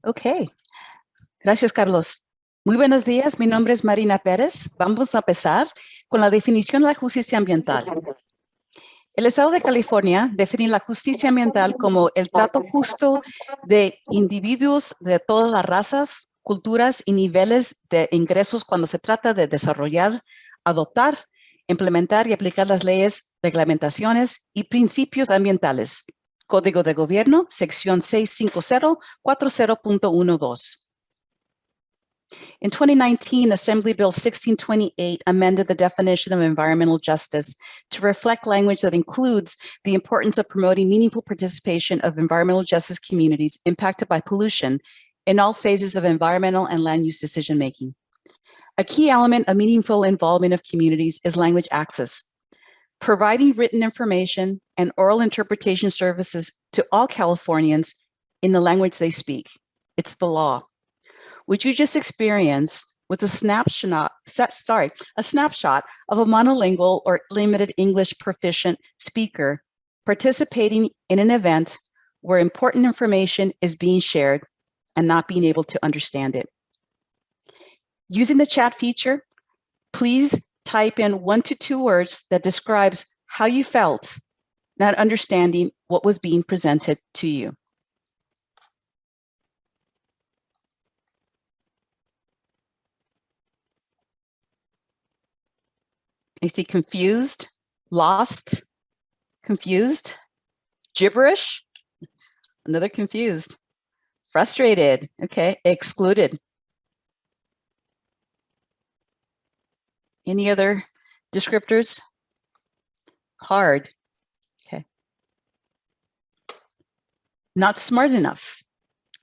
Ok, gracias, Carlos. Muy buenos días, mi nombre es Marina Pérez. Vamos a empezar con la definición de la justicia ambiental. El Estado de California define la justicia ambiental como el trato justo de individuos de todas las razas, culturas y niveles de ingresos cuando se trata de desarrollar, adoptar, implementar y aplicar las leyes, reglamentaciones y principios ambientales. Código de Gobierno, sección 65040.12. In 2019, Assembly Bill 1628 amended the definition of environmental justice to reflect language that includes the importance of promoting meaningful participation of environmental justice communities impacted by pollution in all phases of environmental and land use decision-making. A key element of meaningful involvement of communities is language access, providing written information and oral interpretation services to all Californians in the language they speak. It's the law. What you just experienced was a snapshot of a monolingual or limited English proficient speaker participating in an event where important information is being shared and not being able to understand it. Using the chat feature, please type in 1 to 2 words that describes how you felt not understanding what was being presented to you. I see confused, lost, confused, gibberish, another confused, frustrated, okay, excluded. Any other descriptors? Hard, okay. Not smart enough,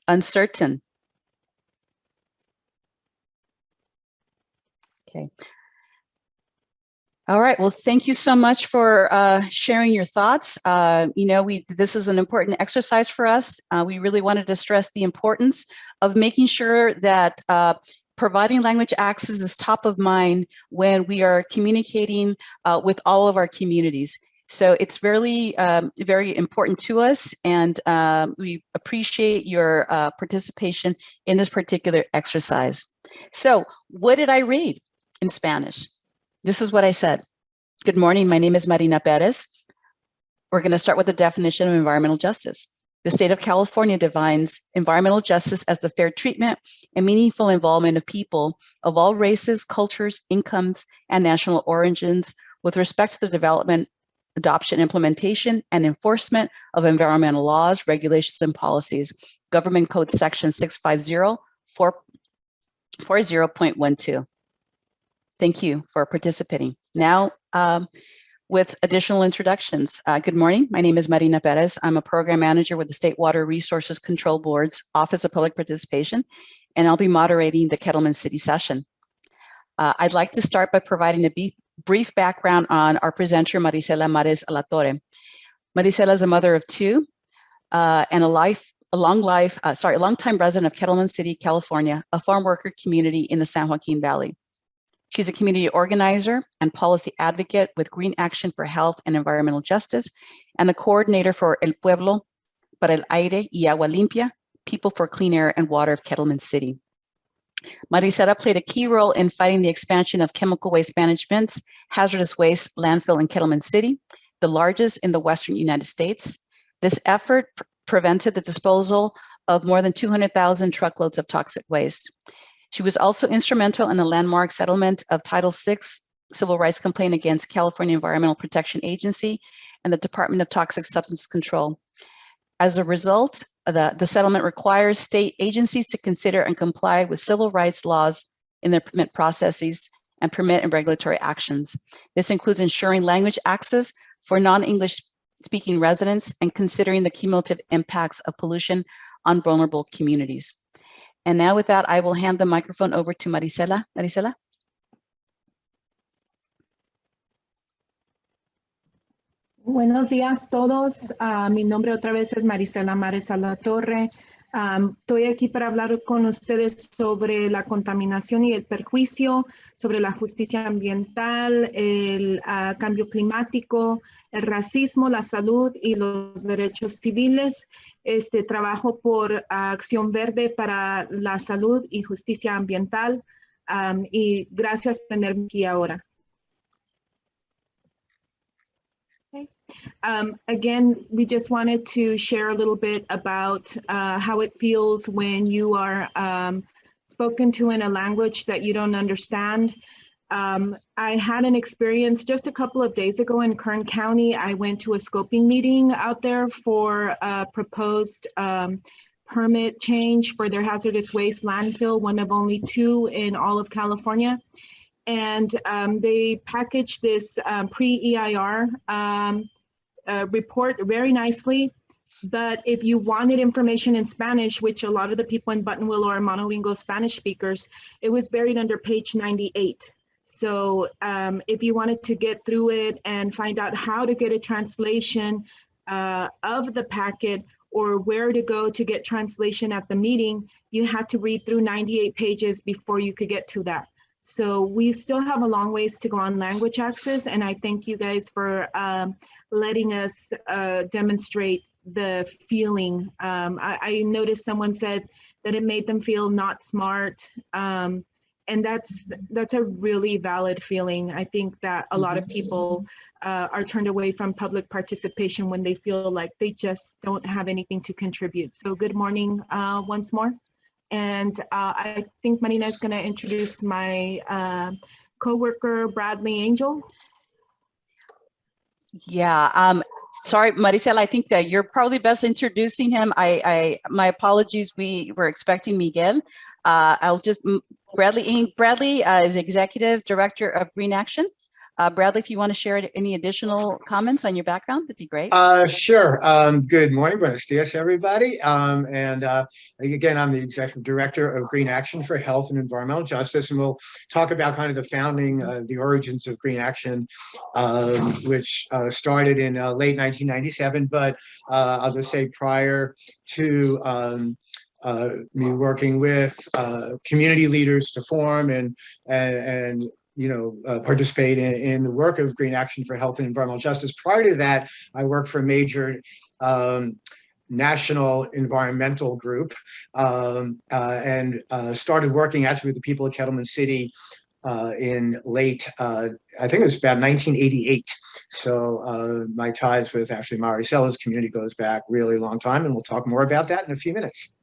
uncertain. Okay. All right, well, thank you so much for sharing your thoughts. This is an important exercise for us. We really wanted to stress the importance of making sure that providing language access is top of mind when we are communicating with all of our communities. So it's very, very important to us, and we appreciate your participation in this particular exercise. So what did I read in Spanish? This is what I said. Good morning, my name is Marina Perez. We're going to start with the definition of environmental justice. The state of California defines environmental justice as the fair treatment and meaningful involvement of people of all races, cultures, incomes, and national origins with respect to the development, adoption, implementation, and enforcement of environmental laws, regulations, and policies. Government Code Section 650.40.12. Thank you for participating. Now, with additional introductions. Good morning, my name is Marina Perez. I'm a program manager with the State Water Resources Control Board's Office of Public Participation, and I'll be moderating the Kettleman City session. I'd like to start by providing a brief background on our presenter, Maricela Alatorre. Maricela is a mother of 2 and a long-time resident of Kettleman City, California, a farm worker community in the San Joaquin Valley. She's a community organizer and policy advocate with GreenAction for Health and Environmental Justice, and a coordinator for El Pueblo para el Aire y Agua Limpia, People for Clean Air and Water of Kettleman City. Maricela played a key role in fighting the expansion of chemical waste management's hazardous waste landfill in Kettleman City, the largest in the Western United States. This effort prevented the disposal of more than 200,000 truckloads of toxic waste. She was also instrumental in the landmark settlement of Title VI civil rights complaint against California Environmental Protection Agency and the Department of Toxic Substance Control. As a result, the settlement requires state agencies to consider and comply with civil rights laws in their permit processes and permit and regulatory actions. This includes ensuring language access for non-English speaking residents and considering the cumulative impacts of pollution on vulnerable communities. And now with that, I will hand the microphone over to Maricela. Maricela. Buenos días todos. Mi nombre otra vez es Maricela Alatorre. Estoy aquí para hablar con ustedes sobre la contaminación y el perjuicio, sobre la justicia ambiental, el cambio climático, el racismo, la salud y los derechos civiles. Trabajo por Acción Verde para la salud y justicia ambiental. Y gracias por tenerme aquí ahora. Again, we just wanted to share a little bit about how it feels when you are spoken to in a language that you don't understand. I had an experience just a couple of days ago in Kern County. I went to a scoping meeting out there for a proposed permit change for their hazardous waste landfill, one of only 2 in all of California. And they packaged this pre-EIR report very nicely, but if you wanted information in Spanish, which a lot of the people in Buttonwillow are monolingual Spanish speakers, it was buried under page 98. So if you wanted to get through it and find out how to get a translation of the packet or where to go to get translation at the meeting, you had to read through 98 pages before you could get to that. So we still have a long ways to go on language access, and I thank you guys for letting us demonstrate the feeling. I noticed someone said that it made them feel not smart, and that's a really valid feeling. I think that a lot of people are turned away from public participation when they feel like they just don't have anything to contribute. So good morning once more. And I think Marina is going to introduce my coworker, Bradley Angel. Yeah, sorry, Maricela, I think that you're probably best introducing him. My apologies, we were expecting Miguel. Bradley is Executive Director of GreenAction. Bradley, if you want to share any additional comments on your background, that'd be great. Sure. Good morning, buenos dias, everybody. Again, I'm the Executive Director of GreenAction for Health and Environmental Justice, and we'll talk about kind of the founding, the origins of GreenAction, which started in late 1997, but I'll just say prior to me working with community leaders to form and participate in the work of GreenAction for Health and Environmental Justice. Prior to that, I worked for a major national environmental group and started working actually with the people of Kettleman City in late, I think it was about 1988. So my ties with actually Maricela's community goes back really long time, and we'll talk more about that in a few minutes.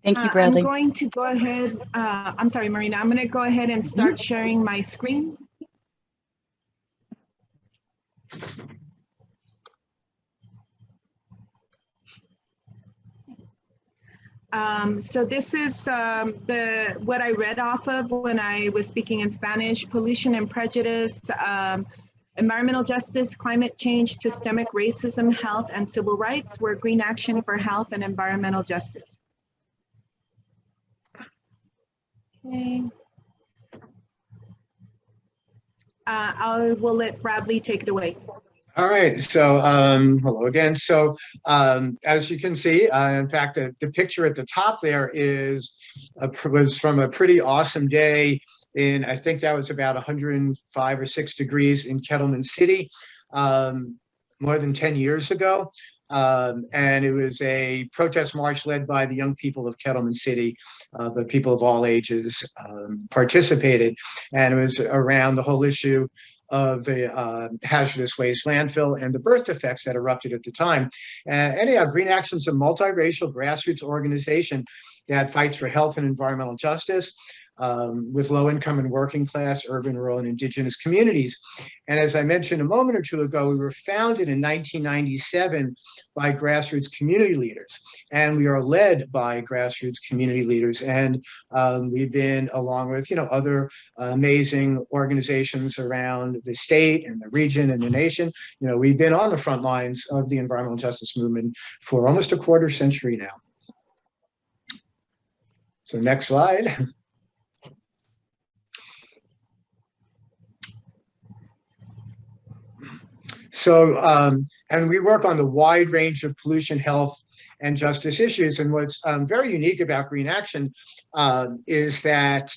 Thank you, Bradley. I'm going to go ahead. I'm sorry, Marina. I'm going to go ahead and start sharing my screen. So this is what I read off of when I was speaking in Spanish: pollution and prejudice, environmental justice, climate change, systemic racism, health, and civil rights. We're GreenAction for Health and Environmental Justice. Okay. I will let Bradley take it away. All right, so hello again. So as you can see, in fact, the picture at the top there was from a pretty awesome day in, I think that was about 105 or 6 degrees in Kettleman City, more than 10 years ago. And it was a protest march led by the young people of Kettleman City, but people of all ages participated. And it was around the whole issue of the hazardous waste landfill and the birth defects that erupted at the time. Anyhow, GreenAction is a multiracial grassroots organization that fights for health and environmental justice with low-income and working class, urban, rural, and indigenous communities. And as I mentioned a moment or two ago, we were founded in 1997 by grassroots community leaders, and we are led by grassroots community leaders. And we've been, along with other amazing organizations around the state and the region and the nation, we've been on the front lines of the environmental justice movement for almost a quarter century now. So next slide. So, and we work on the wide range of pollution, health, and justice issues. And what's very unique about GreenAction is that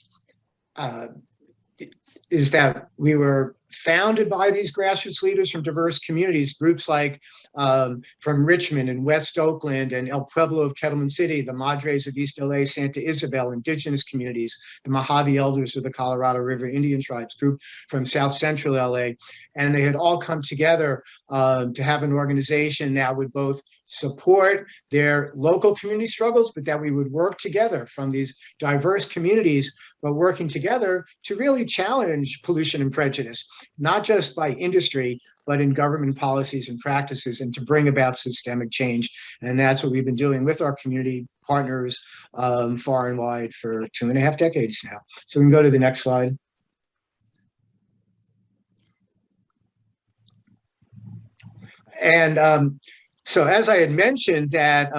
we were founded by these grassroots leaders from diverse communities, groups like from Richmond and West Oakland and El Pueblo of Kettleman City, the Madres of East LA, Santa Isabel, indigenous communities, the Mojave Elders of the Colorado River Indian Tribes, group from South Central LA. And they had all come together to have an organization that would both support their local community struggles, but that we would work together from these diverse communities, but working together to really challenge pollution and prejudice, not just by industry, but in government policies and practices, and to bring about systemic change. And that's what we've been doing with our community partners far and wide for 2.5 decades now. So we can go to the next slide. And so as I had mentioned that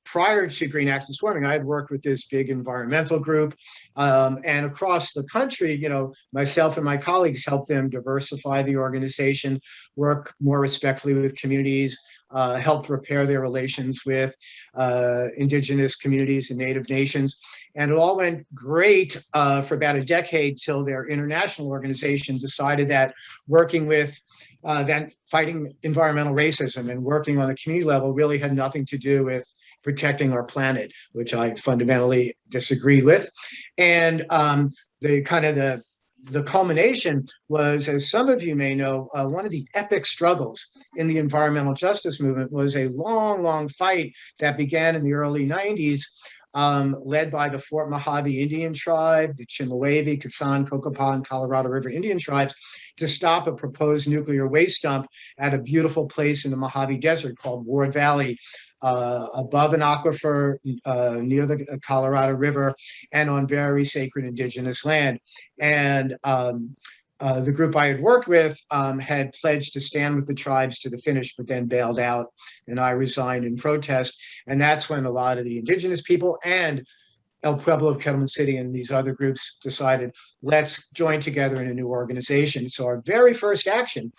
prior to GreenAction's forming, I had worked with this big environmental group, and across the country, you know, myself and my colleagues helped them diversify the organization, work more respectfully with communities, help repair their relations with indigenous communities and native nations. And it all went great for about a decade till their international organization decided that working with then fighting environmental racism and working on the community level really had nothing to do with protecting our planet, which I fundamentally disagreed with. And the culmination was, as some of you may know, one of the epic struggles in the environmental justice movement was a long, long fight that began in the early 90s, led by the Fort Mojave Indian tribe, the Chemehuevi, Quezon, Cocopah, and Colorado River Indian tribes, to stop a proposed nuclear waste dump at a beautiful place in the Mojave Desert called Ward Valley, above an aquifer near the Colorado River and on very sacred indigenous land. And the group I had worked with had pledged to stand with the tribes to the finish, but then bailed out, and I resigned in protest. And that's when a lot of the indigenous people and El Pueblo of Kettleman City and these other groups decided, let's join together in a new organization. So our very first action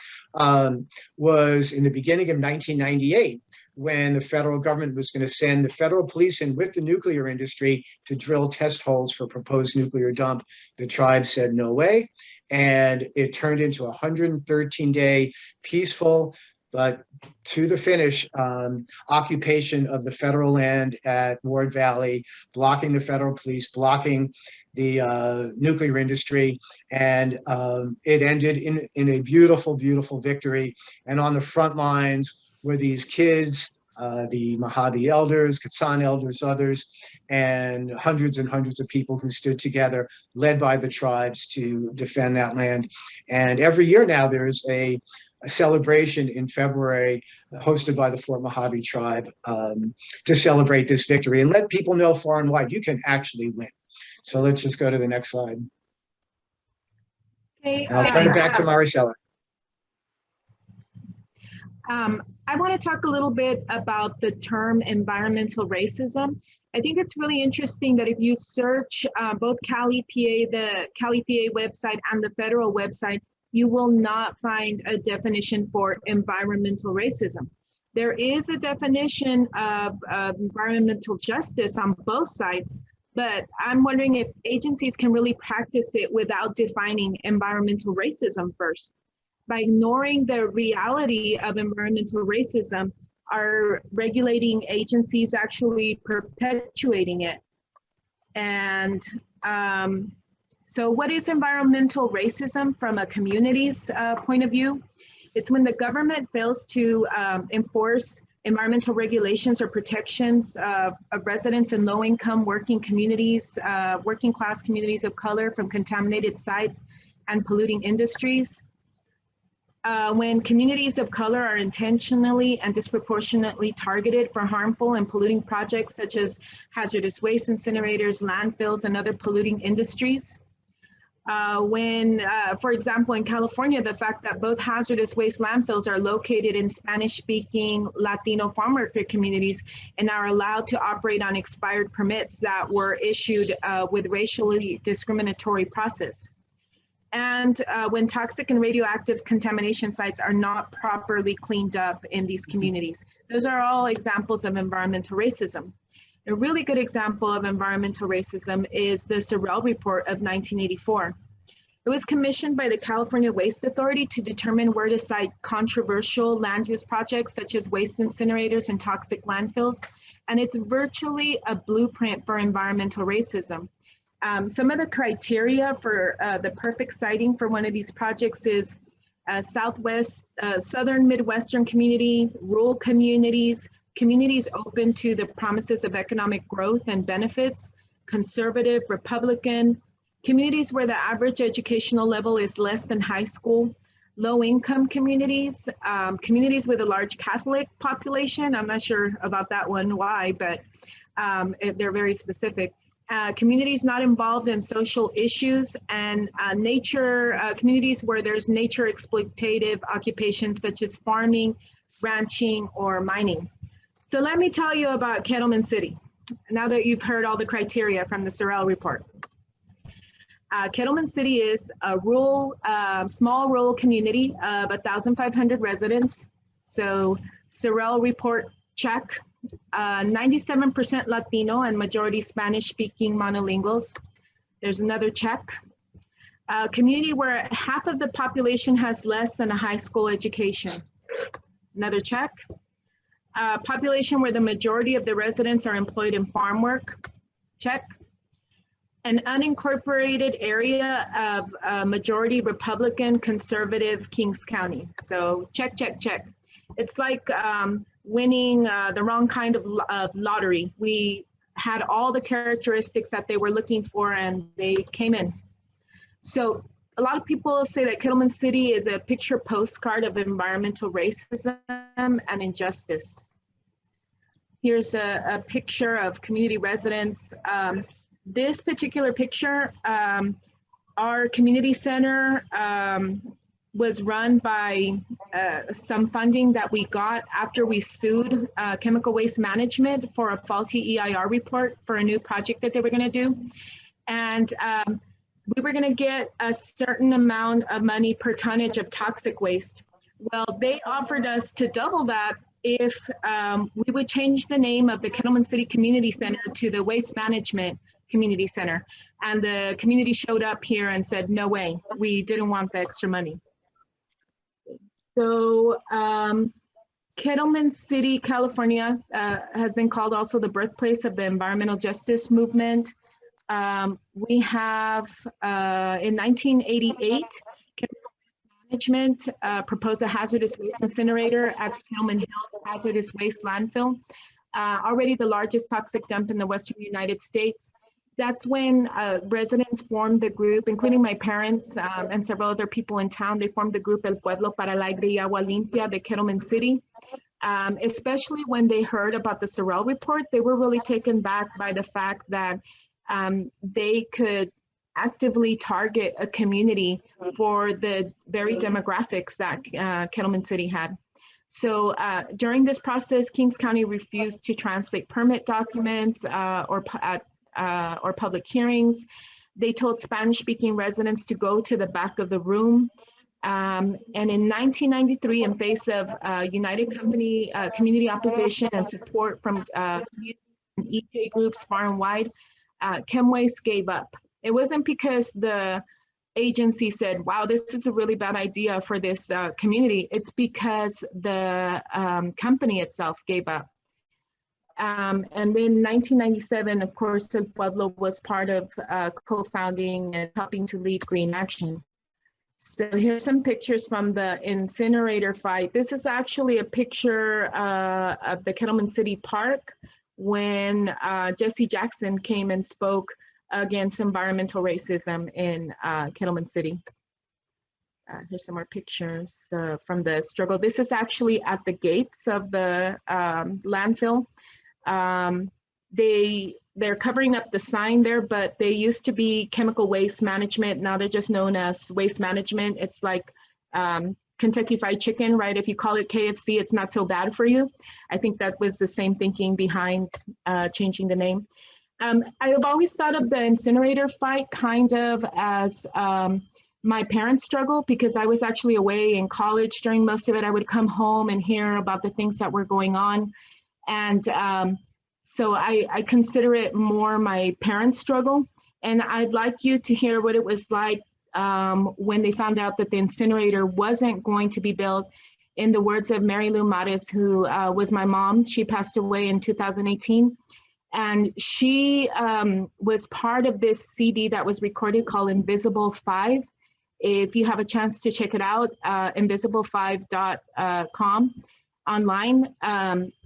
was in the beginning of 1998, when the federal government was going to send the federal police in with the nuclear industry to drill test holes for proposed nuclear dump. The tribe said no way. And it turned into a 113-day peaceful, but to the finish, occupation of the federal land at Ward Valley, blocking the federal police, blocking the nuclear industry. And it ended in a beautiful, beautiful victory. And on the front lines were these kids, the Mojave elders, Quezon elders, others, and hundreds of people who stood together, led by the tribes, to defend that land. And every year now there's a celebration in February hosted by the Fort Mojave tribe to celebrate this victory and let people know far and wide you can actually win. So let's just go to the next slide. Okay, I'll turn it back to Maricela. I want to talk a little bit about the term environmental racism. I think it's really interesting that if you search both Cali, PA, the Cali, PA website and the federal website, you will not find a definition for environmental racism. There is a definition of environmental justice on both sides, but I'm wondering if agencies can really practice it without defining environmental racism first. By ignoring the reality of environmental racism, are regulating agencies actually perpetuating it? And so what is environmental racism from a community's point of view? It's when the government fails to enforce environmental regulations or protections of residents in low-income working communities, working class communities of color from contaminated sites and polluting industries. When communities of color are intentionally and disproportionately targeted for harmful and polluting projects such as hazardous waste incinerators, landfills, and other polluting industries. For example, in California, the fact that both hazardous waste landfills are located in Spanish-speaking Latino farm worker communities and are allowed to operate on expired permits that were issued with racially discriminatory process. and when toxic and radioactive contamination sites are not properly cleaned up in these communities. Those are all examples of environmental racism. A really good example of environmental racism is the Sorel Report of 1984. It was commissioned by the California Waste Authority to determine where to site controversial land use projects such as waste incinerators and toxic landfills, and it's virtually a blueprint for environmental racism. Some of the criteria for the perfect siting for one of these projects is southern Midwestern community, rural communities, communities open to the promises of economic growth and benefits, conservative, Republican, communities where the average educational level is less than high school, low-income communities, communities with a large Catholic population. I'm not sure about that one, why, but they're very specific. Communities not involved in social issues, and communities where there's nature exploitative occupations such as farming, ranching, or mining. So let me tell you about Kettleman City, now that you've heard all the criteria from the Sorel Report. Kettleman City is a rural, small rural community of 1,500 residents. So Sorel Report check, 97% Latino and majority Spanish-speaking monolinguals. There's another check. A community where half of the population has less than a high school education. Another check. Population where the majority of the residents are employed in farm work. Check. An unincorporated area of majority Republican conservative Kings County. So check, check, check. It's like winning the wrong kind of lottery. We had all the characteristics that they were looking for and they came in. So a lot of people say that Kettleman City is a picture postcard of environmental racism and injustice. Here's a picture of community residents. This particular picture, our community center was run by some funding that we got after we sued Chemical Waste Management for a faulty EIR report for a new project that they were gonna do. And we were gonna get a certain amount of money per tonnage of toxic waste. Well, they offered us to double that if we would change the name of the Kettleman City Community Center to the Waste Management Community Center. And the community showed up here and said, no way, we didn't want the extra money. So Kettleman City, California has been called also the birthplace of the environmental justice movement. We have, in 1988, Management proposed a hazardous waste incinerator at Kettleman Hill Hazardous Waste Landfill, already the largest toxic dump in the Western United States. That's when residents formed the group, including my parents and several other people in town. They formed the group El Pueblo para el Aire y Agua Limpia de Kettleman City. Especially when they heard about the Sorel Report, they were really taken back by the fact that they could actively target a community for the very demographics that Kettleman City had. So during this process, Kings County refused to translate permit documents or public hearings. They told Spanish-speaking residents to go to the back of the room. And in 1993, in face of United Company community opposition and support from EJ groups far and wide, ChemWaste gave up. It wasn't because the agency said, wow, this is a really bad idea for this community. It's because the company itself gave up. And then 1997, of course, El Pueblo was part of co-founding and helping to lead GreenAction. So here's some pictures from the Incinerator Fight. This is actually a picture of the Kettleman City Park when Jesse Jackson came and spoke against environmental racism in Kettleman City. Here's some more pictures from the struggle. This is actually at the gates of the landfill. They're covering up the sign there, but they used to be Chemical Waste Management. Now they're just known as Waste Management. It's like Kentucky Fried Chicken, right? If you call it KFC, it's not so bad for you. I think that was the same thinking behind changing the name. I have always thought of the Incinerator Fight kind of as my parents' struggle, because I was actually away in college during most of it. I would come home and hear about the things that were going on. And so I consider it more my parents' struggle. And I'd like you to hear what it was like when they found out that the incinerator wasn't going to be built. In the words of Mary Lou Mares, who was my mom, she passed away in 2018. And she was part of this CD that was recorded called Invisible 5. If you have a chance to check it out, invisible5.com online.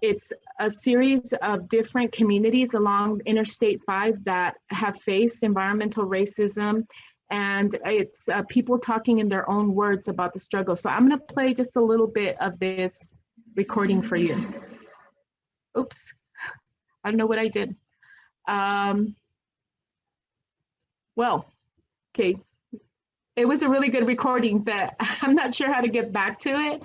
It's a series of different communities along Interstate 5 that have faced environmental racism. And it's people talking in their own words about the struggle. So I'm going to play just a little bit of this recording for you. Oops, I don't know what I did. Well, okay. It was a really good recording, but I'm not sure how to get back to it.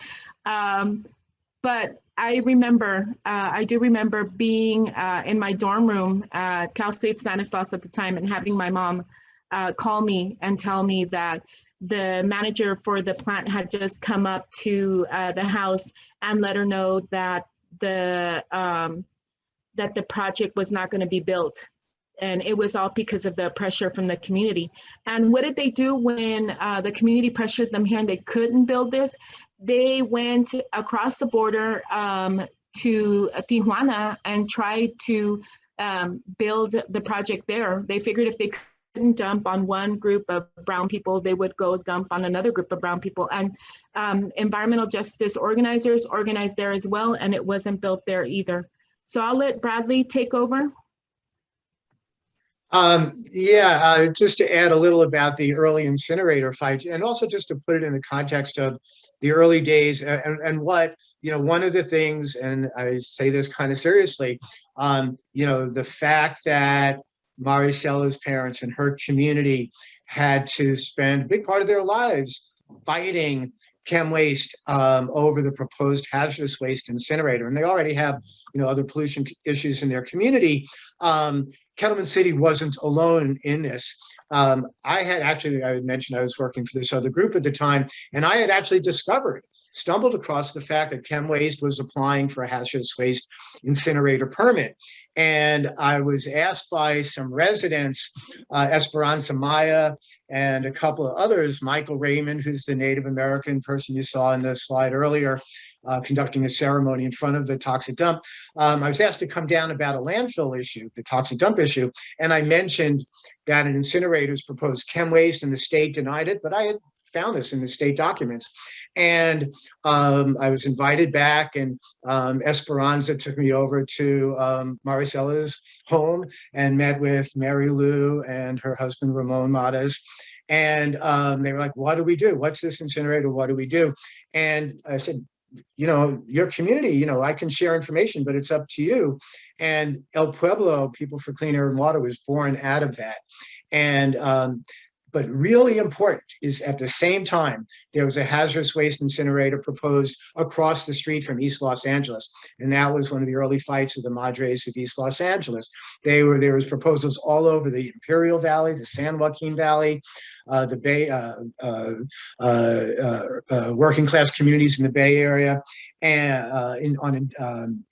But I remember, I do remember being in my dorm room at Cal State Stanislaus at the time and having my mom call me and tell me that the manager for the plant had just come up to the house and let her know that the project was not going to be built. And it was all because of the pressure from the community. And what did they do when the community pressured them here and they couldn't build this? They went across the border to Tijuana and tried to build the project there. They figured if they couldn't dump on one group of brown people, they would go dump on another group of brown people. And environmental justice organizers organized there as well, and it wasn't built there either. So I'll let Bradley take over. Just to add a little about the early incinerator fight, and also just to put it in the context of the early days and what, one of the things, and I say this kind of seriously, the fact that Maricela's parents and her community had to spend a big part of their lives fighting chem waste over the proposed hazardous waste incinerator. And they already have, other pollution issues in their community. Kettleman City wasn't alone in this. I had mentioned I was working for this other group at the time, and I had actually stumbled across the fact that Chem Waste was applying for a hazardous waste incinerator permit. And I was asked by some residents, Esperanza Maya and a couple of others, Michael Raymond, who's the Native American person you saw in the slide earlier, conducting a ceremony in front of the toxic dump. I was asked to come down about a landfill issue, the toxic dump issue, and I mentioned that an incinerator's proposed chem waste and the state denied it, but I had found this in the state documents. And I was invited back, and Esperanza took me over to Maricela's home and met with Mary Lou and her husband, Ramon Matas. And they were like, what do we do? What's this incinerator? What do we do? And I said, your community, I can share information, but it's up to you. And El Pueblo, People for Clean Air and Water, was born out of that. And but really important is at the same time, there was a hazardous waste incinerator proposed across the street from East Los Angeles. And that was one of the early fights of the Madres of East Los Angeles. There was proposals all over the Imperial Valley, the San Joaquin Valley, the Bay, working class communities in the Bay Area, and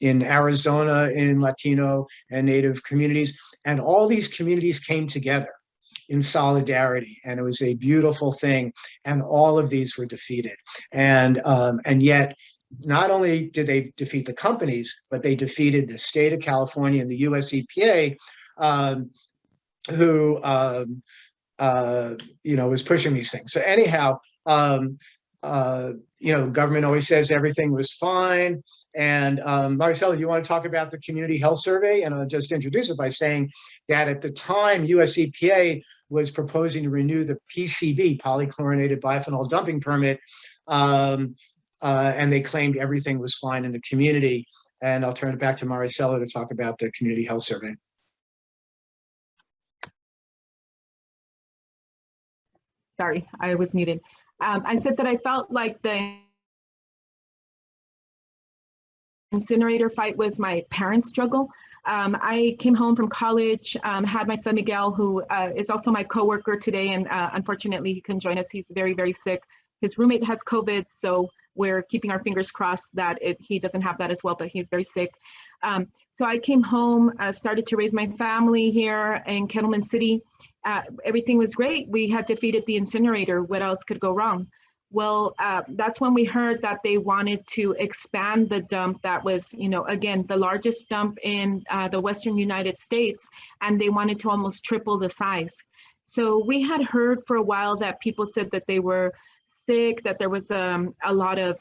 in Arizona, in Latino and Native communities. And all these communities came together in solidarity, and it was a beautiful thing. And all of these were defeated. And yet, not only did they defeat the companies, but they defeated the state of California and the US EPA, who was pushing these things. So anyhow, government always says everything was fine. And Maricela, you want to talk about the community health survey? And I'll just introduce it by saying that at the time, US EPA was proposing to renew the PCB, polychlorinated biphenyl dumping permit, and they claimed everything was fine in the community. And I'll turn it back to Maricela to talk about the community health survey. Sorry, I was muted. I said that I felt like the Incinerator Fight was my parents' struggle. I came home from college, had my son Miguel, who is also my coworker today, and unfortunately he couldn't join us. He's very, very sick. His roommate has COVID, so we're keeping our fingers crossed that he doesn't have that as well, but he's very sick. So I came home, started to raise my family here in Kettleman City. Everything was great. We had defeated the incinerator. What else could go wrong? Well, that's when we heard that they wanted to expand the dump that was, again, the largest dump in the Western United States, and they wanted to almost triple the size. So we had heard for a while that people said that they were sick, that there was a lot of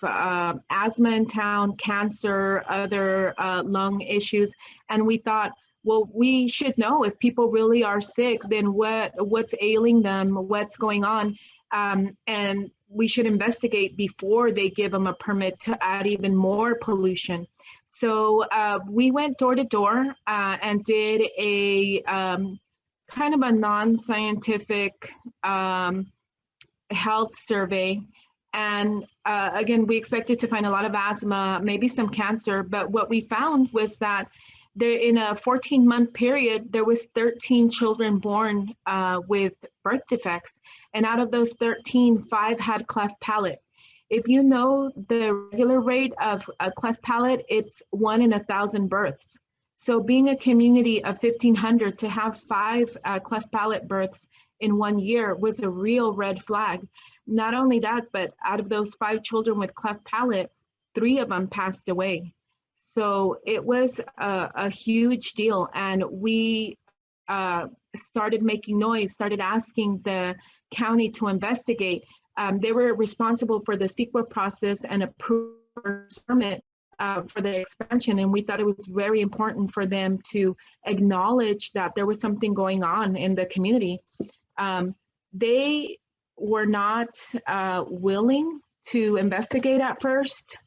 asthma in town, cancer, other lung issues. And we thought, well, we should know if people really are sick, then what's ailing them, what's going on. And we should investigate before they give them a permit to add even more pollution. So we went door to door and did a kind of a non-scientific health survey. And again, we expected to find a lot of asthma, maybe some cancer, but what we found was that there, in a 14-month period, there was 13 children born with birth defects. And out of those 13, 5 had cleft palate. If you know the regular rate of a cleft palate, it's 1 in 1,000 births. So being a community of 1,500, to have 5 cleft palate births in 1 year was a real red flag. Not only that, but out of those 5 children with cleft palate, 3 of them passed away. So it was a huge deal. And we started making noise, started asking the county to investigate. They were responsible for the CEQA process and approved permit for the expansion. And we thought it was very important for them to acknowledge that there was something going on in the community. They were not willing to investigate at first.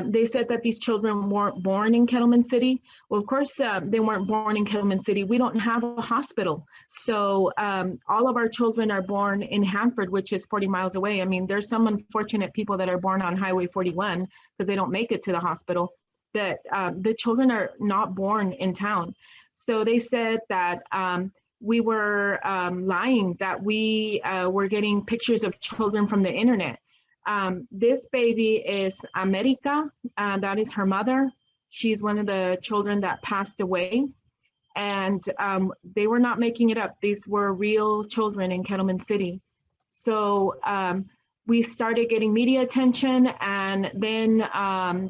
They said that these children weren't born in Kettleman City. Well, of course, they weren't born in Kettleman City. We don't have a hospital. So all of our children are born in Hanford, which is 40 miles away. I mean, there's some unfortunate people that are born on Highway 41 because they don't make it to the hospital. But the children are not born in town. So they said that we were lying, that we were getting pictures of children from the internet. This baby is America, that is her mother. She's one of the children that passed away, and they were not making it up. These were real children in Kettleman City. So we started getting media attention, and then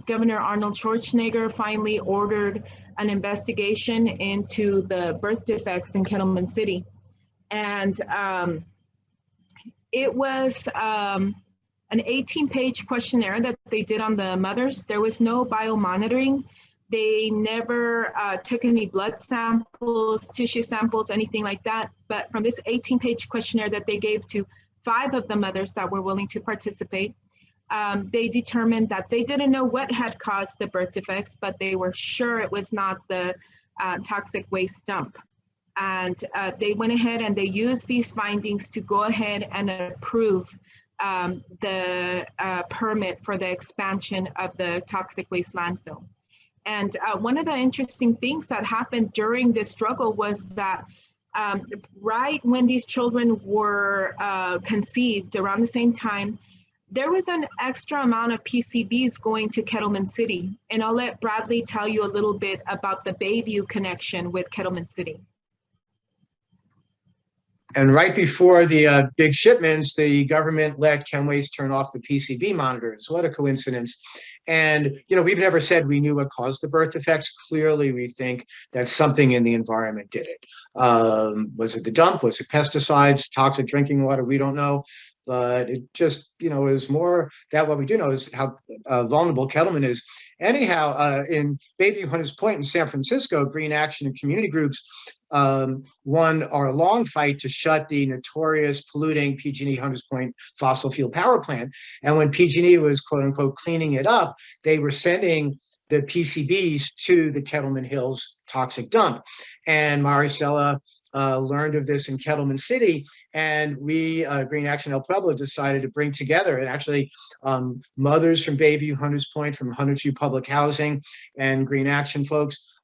Governor Arnold Schwarzenegger finally ordered an investigation into the birth defects in Kettleman City. And it was an 18-page questionnaire that they did on the mothers. There was no biomonitoring. They never took any blood samples, tissue samples, anything like that. But from this 18-page questionnaire that they gave to 5 of the mothers that were willing to participate, they determined that they didn't know what had caused the birth defects, but they were sure it was not the toxic waste dump. And they went ahead and they used these findings to go ahead and approve the permit for the expansion of the toxic waste landfill. And one of the interesting things that happened during this struggle was that right when these children were conceived, around the same time, there was an extra amount of PCBs going to Kettleman City. And I'll let Bradley tell you a little bit about the Bayview connection with Kettleman City. And right before the big shipments, the government let ChemWaste turn off the PCB monitors. What a coincidence. And, we've never said we knew what caused the birth defects. Clearly, we think that something in the environment did it. Was it the dump? Was it pesticides, toxic drinking water? We don't know. But it just, is more that what we do know is how vulnerable Kettleman is. Anyhow, in Bayview Hunters Point in San Francisco, GreenAction and community groups won our long fight to shut the notorious polluting PG&E Hunters Point fossil fuel power plant. And when PG&E was, quote unquote, cleaning it up, they were sending the PCBs to the Kettleman Hills toxic dump. And Maricela learned of this in Kettleman City, and we, GreenAction El Pueblo, decided to bring together, and actually mothers from Bayview, Hunters Point, from Huntersview Public Housing, and GreenAction folks.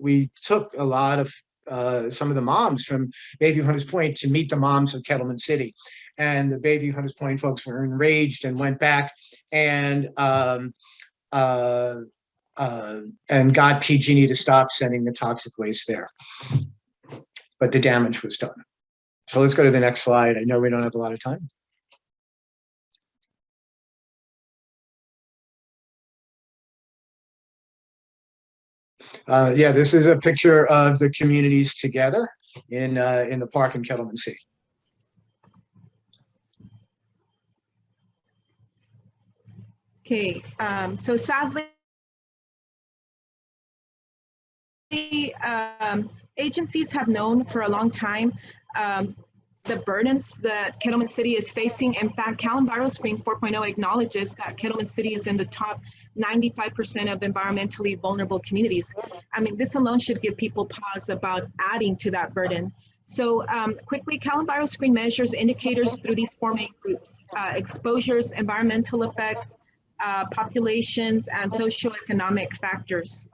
We took a lot of some of the moms from Bayview, Hunters Point to meet the moms of Kettleman City. And the Bayview, Hunters Point folks were enraged and went back and got PG&E to stop sending the toxic waste there. But the damage was done. So let's go to the next slide. I know we don't have a lot of time. Yeah, this is a picture of the communities together in the park in Kettleman City. Okay, so sadly, agencies have known for a long time the burdens that Kettleman City is facing. In fact, Cal EnviroScreen 4.0 acknowledges that Kettleman City is in the top 95% of environmentally vulnerable communities. I mean, this alone should give people pause about adding to that burden. So quickly, Cal EnviroScreen measures indicators through these four main groups: exposures, environmental effects, populations, and socioeconomic factors.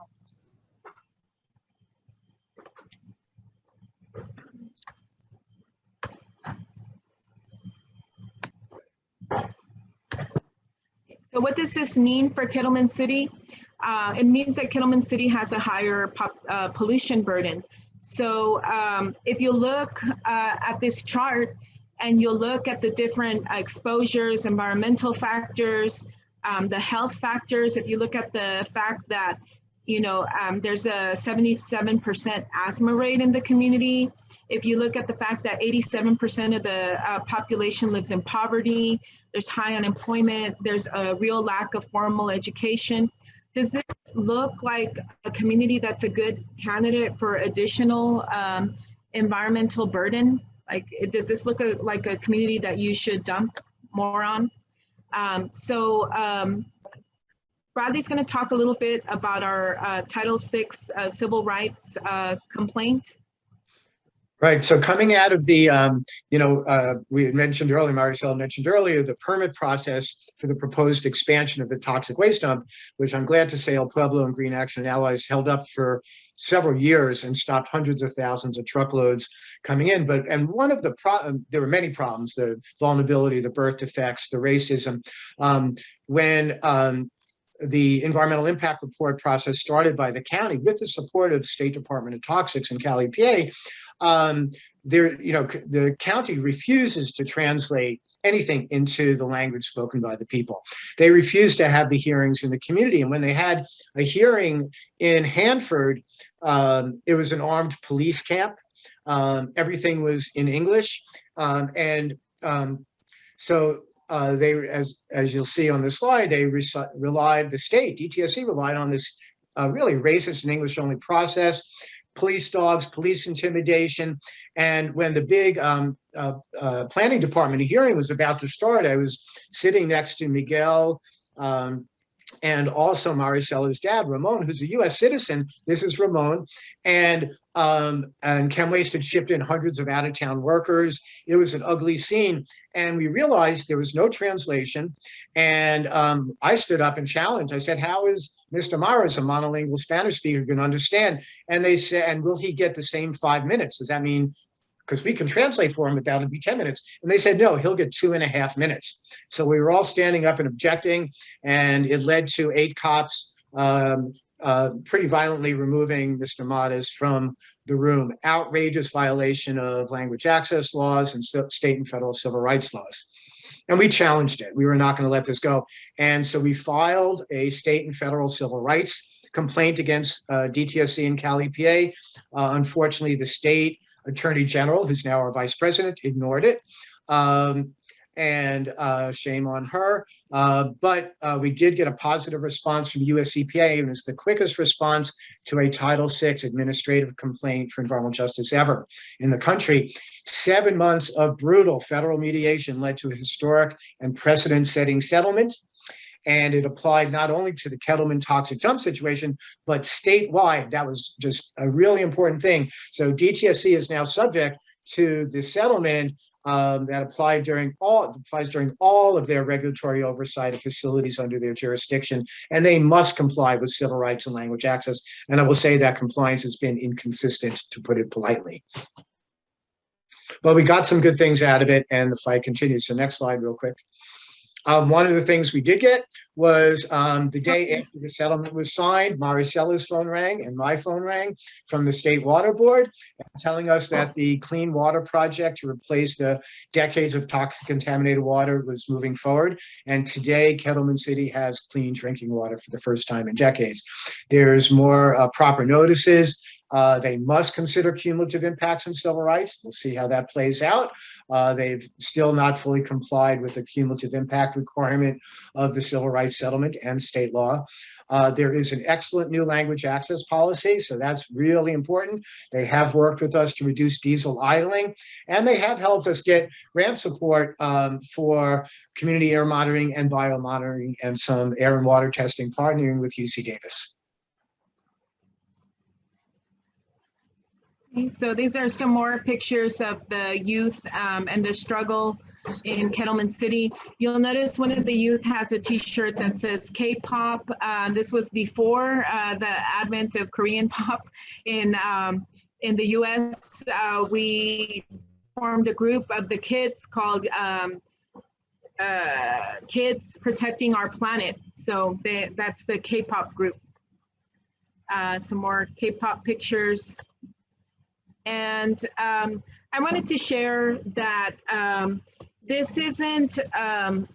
So what does this mean for Kettleman City? It means that Kettleman City has a higher pollution burden. So if you look at this chart and you look at the different exposures, environmental factors, the health factors, if you look at the fact that, you know, there's a 77% asthma rate in the community. If you look at the fact that 87% of the population lives in poverty, there's high unemployment, there's a real lack of formal education. Does this look like a community that's a good candidate for additional environmental burden? Like, does this look like a community that you should dump more on? Bradley's going to talk a little bit about our Title VI civil rights complaint. Right. So coming out of the, we had mentioned earlier, Maricela mentioned earlier, the permit process for the proposed expansion of the toxic waste dump, which I'm glad to say El Pueblo and GreenAction and allies held up for several years and stopped hundreds of thousands of truckloads coming in. And one of the there were many problems: the vulnerability, the birth defects, the racism. When the environmental impact report process started by the county with the support of State Department of Toxics and Cal EPA, the county refuses to translate anything into the language spoken by the people. They refuse to have the hearings in the community. And when they had a hearing in Hanford, it was an armed police camp. Everything was in English. So they, as you'll see on the slide, they relied, the state, DTSC relied on this really racist and English-only process, police dogs, police intimidation. And when the big planning department hearing was about to start, I was sitting next to Miguel and also Maricela's dad, Ramon, who's a U.S. citizen. This is Ramon. And Chem Waste had shipped in hundreds of out-of-town workers. It was an ugly scene. And we realized there was no translation. And I stood up and challenged. I said, how is Mr. Maras, a monolingual Spanish speaker, going to understand? And they said, and will he get the same 5 minutes? Does that mean, because we can translate for him, but that'll be 10 minutes. And they said, no, he'll get 2.5 minutes. So we were all standing up and objecting, and it led to 8 cops pretty violently removing Mr. Matas from the room. Outrageous violation of language access laws and state and federal civil rights laws. And we challenged it. We were not going to let this go. And so we filed a state and federal civil rights complaint against DTSC and Cal EPA. Unfortunately, the state attorney general, who's now our vice president, ignored it. And shame on her. But we did get a positive response from US EPA, and it's the quickest response to a Title VI administrative complaint for environmental justice ever in the country. 7 months of brutal federal mediation led to a historic and precedent-setting settlement. and it applied not only to the Kettleman toxic dump situation, but statewide. That was just a really important thing. So DTSC is now subject to the settlement that applies during all of their regulatory oversight of facilities under their jurisdiction, and they must comply with civil rights and language access. And I will say that compliance has been inconsistent, to put it politely. But we got some good things out of it, and the fight continues. So next slide real quick. One of the things we did get was the day after the settlement was signed, Maricela's phone rang and my phone rang from the State Water Board, telling us that the Clean Water Project to replace the decades of toxic contaminated water was moving forward. And today, Kettleman City has clean drinking water for the first time in decades. There's more proper notices. They must consider cumulative impacts on civil rights. We'll see how that plays out. They've still not fully complied with the cumulative impact requirement of the civil rights settlement and state law. There is an excellent new language access policy, so that's really important. They have worked with us to reduce diesel idling, and they have helped us get grant support for community air monitoring and biomonitoring and some air and water testing, partnering with UC Davis. So these are some more pictures of the youth and their struggle in Kettleman City. You'll notice one of the youth has a t-shirt that says K-pop. This was before the advent of Korean pop in the US. We formed a group of the kids called Kids Protecting Our Planet. So that's the K-pop group. Some more K-pop pictures. And I wanted to share that this isn't,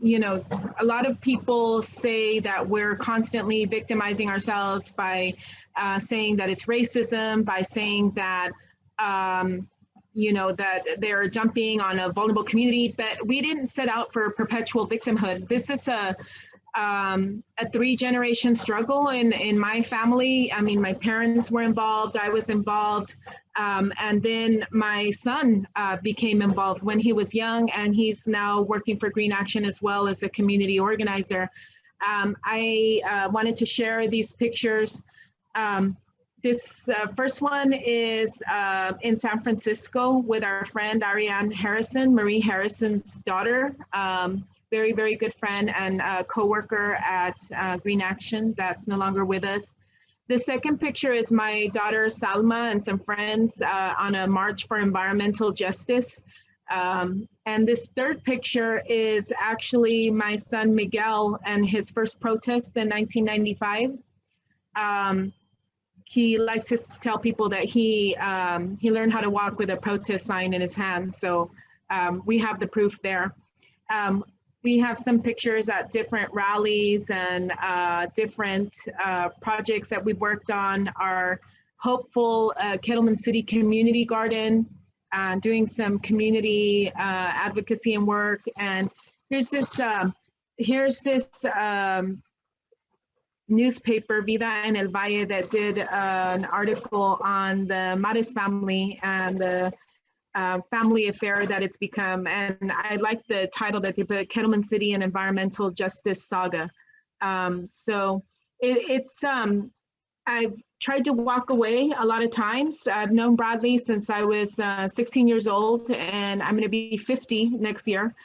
you know, a lot of people say that we're constantly victimizing ourselves by saying that it's racism, by saying that, you know, that they're jumping on a vulnerable community, but we didn't set out for perpetual victimhood. This is a 3-generation struggle in my family. I mean, my parents were involved, I was involved. And then my son became involved when he was young, and he's now working for GreenAction as well as a community organizer. I wanted to share these pictures. This first one is in San Francisco with our friend Ariane Harrison, Marie Harrison's daughter. Very, very good friend and co-worker at GreenAction that's no longer with us. The second picture is my daughter Salma and some friends on a march for environmental justice. And this third picture is actually my son Miguel and his first protest in 1995. He likes to tell people that he learned how to walk with a protest sign in his hand. So we have the proof there. We have some pictures at different rallies and different projects that we've worked on. Our hopeful Kettleman City Community Garden, doing some community advocacy and work. And here's this newspaper, Vida en el Valle, that did an article on the Mares family and the family affair that it's become. And I like the title that they put, Kettleman City, an Environmental Justice Saga. So it's I've tried to walk away a lot of times. I've known Bradley since I was 16 years old, and I'm going to be 50 next year.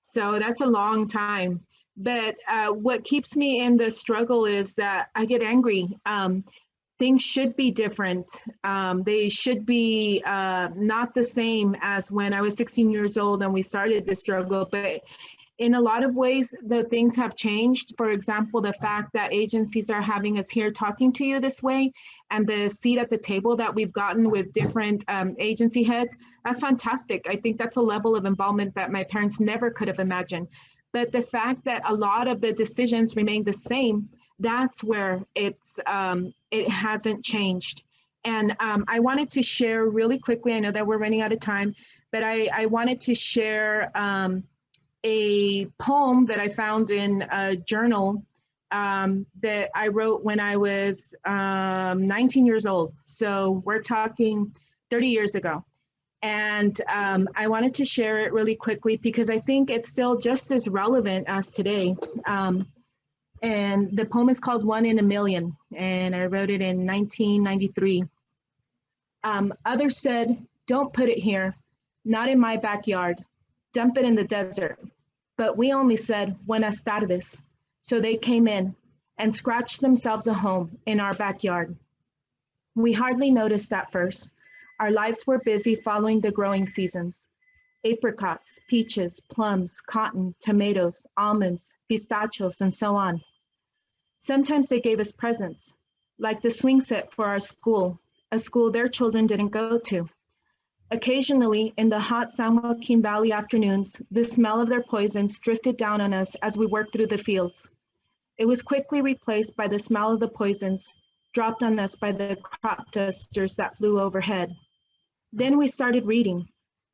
So that's a long time. But what keeps me in the struggle is that I get angry. Things should be different. They should be not the same as when I was 16 years old and we started this struggle. But in a lot of ways, the things have changed. For example, the fact that agencies are having us here talking to you this way, and the seat at the table that we've gotten with different agency heads, that's fantastic. I think that's a level of involvement that my parents never could have imagined. But the fact that a lot of the decisions remain the same, that's where it's it hasn't changed. And I wanted to share really quickly, I know that we're running out of time, but I wanted to share a poem that I found in a journal that I wrote when I was 19 years old. So we're talking 30 years ago. And I wanted to share it really quickly because I think it's still just as relevant as today. And the poem is called One in a Million, and I wrote it in 1993. Others said, don't put it here, not in my backyard, dump it in the desert. But we only said, buenas tardes. So they came in and scratched themselves a home in our backyard. We hardly noticed at first. Our lives were busy following the growing seasons. Apricots, peaches, plums, cotton, tomatoes, almonds, pistachios, and so on. Sometimes they gave us presents, like the swing set for our school, a school their children didn't go to. Occasionally, in the hot San Joaquin Valley afternoons, the smell of their poisons drifted down on us as we worked through the fields. It was quickly replaced by the smell of the poisons dropped on us by the crop dusters that flew overhead. Then we started reading.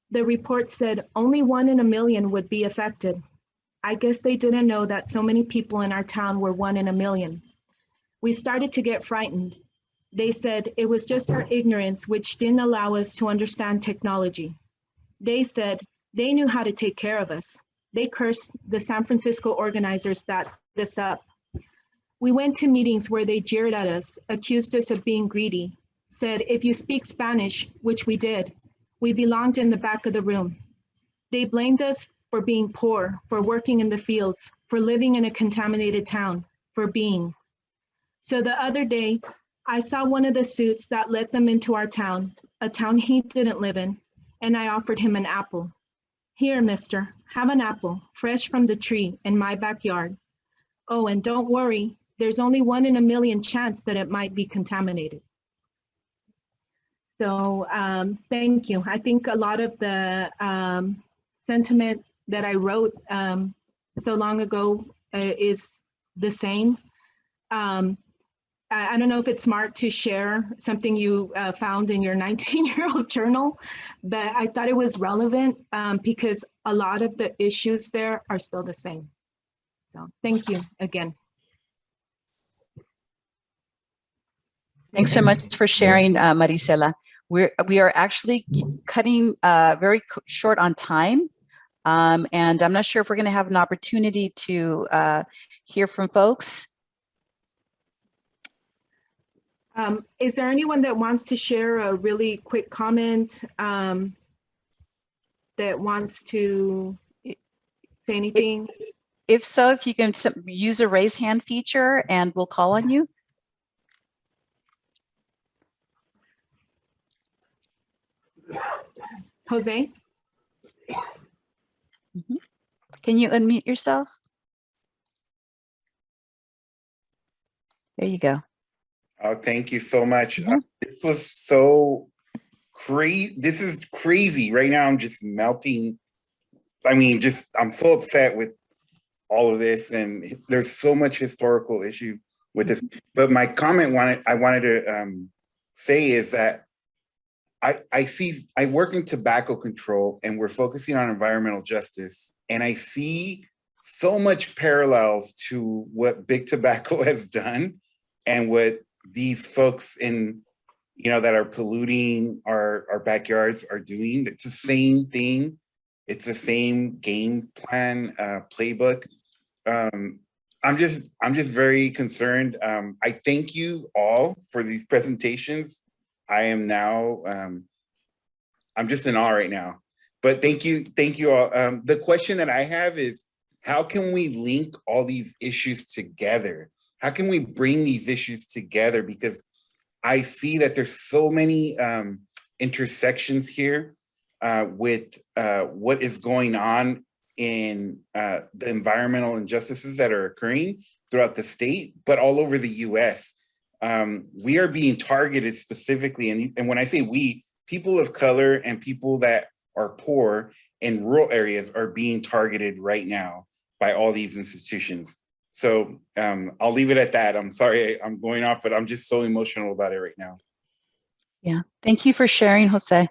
The report said only 1 in a million would be affected. I guess they didn't know that so many people in our town were 1 in a million. We started to get frightened. They said it was just our ignorance which didn't allow us to understand technology. They said they knew how to take care of us. They cursed the San Francisco organizers that set us up. We went to meetings where they jeered at us, accused us of being greedy, said if you speak Spanish, which we did, we belonged in the back of the room. They blamed us for being poor, for working in the fields, for living in a contaminated town, for being. So the other day, I saw one of the suits that let them into our town, a town he didn't live in, and I offered him an apple. Here, mister, have an apple, fresh from the tree in my backyard. Oh, and don't worry, there's only 1 in a million chance that it might be contaminated. So thank you. I think a lot of the sentiment that I wrote so long ago is the same. I don't know if it's smart to share something you found in your 19-year-old journal, but I thought it was relevant because a lot of the issues there are still the same. So thank you again. Thanks so much for sharing, Maricela. We are actually cutting very short on time, and I'm not sure if we're going to have an opportunity to hear from folks. Is there anyone that wants to share a really quick comment that wants to say anything? If so, if you can use a raise hand feature and we'll call on you. Jose? Mm-hmm. Can you unmute yourself? There you go. Oh, thank you so much. Mm-hmm. This was so crazy. This is crazy. Right now, I'm just melting. I mean, I'm so upset with all of this, and there's so much historical issue with this. But my comment I wanted to say is that I work in tobacco control, and we're focusing on environmental justice, and I see so much parallels to what big tobacco has done and what these folks that are polluting our backyards are doing. It's the same thing. It's the same game plan, playbook. I'm just very concerned. I thank you all for these presentations. I am now, I'm just in awe right now. But thank you all. The question that I have is, how can we link all these issues together? How can we bring these issues together? Because I see that there's so many intersections here with what is going on in the environmental injustices that are occurring throughout the state, but all over the US. We are being targeted specifically, and when I say we, people of color and people that are poor in rural areas are being targeted right now by all these institutions. So I'll leave it at that. I'm sorry I'm going off, but I'm just so emotional about it right now. Yeah, thank you for sharing, Jose.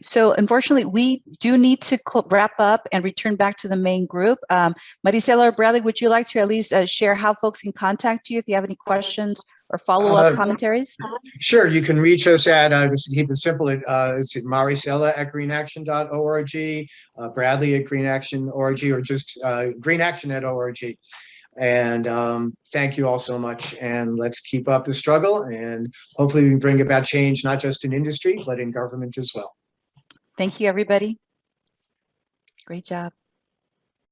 So unfortunately, we do need to wrap up and return back to the main group. Maricela or Bradley, would you like to at least share how folks can contact you if you have any questions or follow-up commentaries? Sure, you can reach us at, just to keep it simple, it's Maricela at greenaction.org, Bradley at greenaction.org, or just greenaction.org. And thank you all so much. And let's keep up the struggle. And hopefully we can bring about change, not just in industry, but in government as well. Thank you, everybody. Great job.